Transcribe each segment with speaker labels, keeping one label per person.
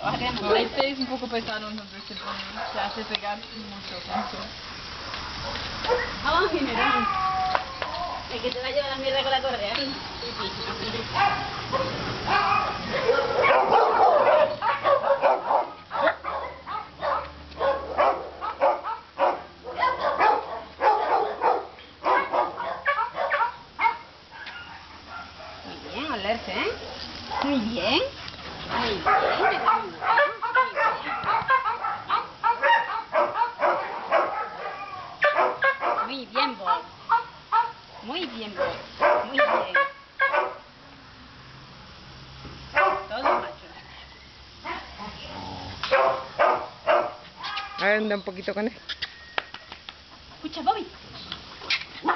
Speaker 1: Pero este es un poco pesado, entonces se hace pegar mucho.
Speaker 2: Vamos, Jiménez. El que te va a llevar la mierda con la correa. Muy bien, olerse, ¿eh? Muy bien. Muy bien. Muy bien, Bob. Muy bien, Bob. Muy bien. Todos machos.
Speaker 3: A ver, anda un poquito con él.
Speaker 2: Escucha, Bobby. Bobby.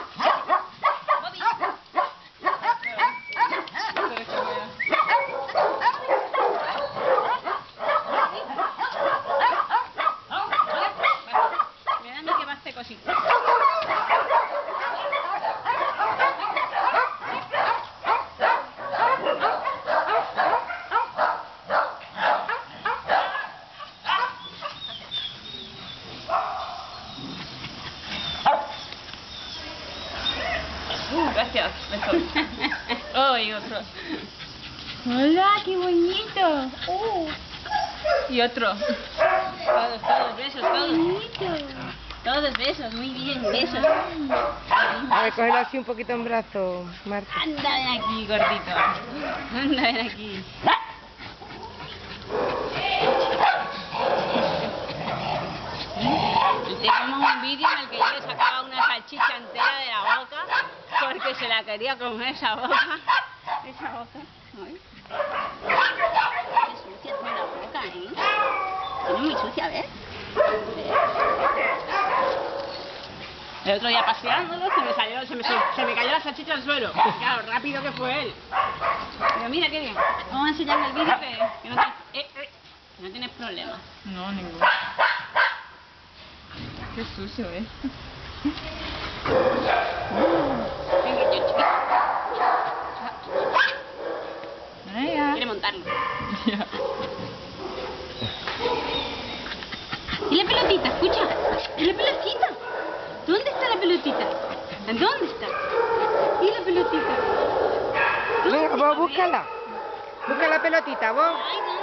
Speaker 2: Mira, que va a hacer cositas.
Speaker 1: Gracias. Oh, y otro.
Speaker 2: Hola, qué bonito.
Speaker 1: Y otro.
Speaker 2: Todos, besos, todos. Todos besos, muy bien, besos.
Speaker 3: A ver, cógelo así un poquito en brazo, Marta.
Speaker 2: Anda, ven aquí, gordito. Anda, ven aquí. Tenemos un vídeo en el que yo le sacaba una salchicha entera de la boca porque se la quería comer esa boca. Esa boca. Ay. Qué sucia tiene la boca, ¿eh? Tiene muy sucia, ¿ves? El otro día paseándolo se me cayó la salchicha al suelo. Claro, rápido que fue él. Pero mira qué bien. Vamos a enseñarle el vídeo que no tienes problemas.
Speaker 1: No, ninguno. Qué sucio, ¿eh?
Speaker 2: Venga, yo.
Speaker 1: Ya.
Speaker 2: Quiere montarlo.
Speaker 1: Ya.
Speaker 2: ¿Y la pelotita? Escucha. ¿Y la pelotita? ¿Dónde está la pelotita? ¿Dónde está? ¿Y la pelotita?
Speaker 3: Venga, vos búscala. Busca la pelotita, vos.
Speaker 2: Ay, no.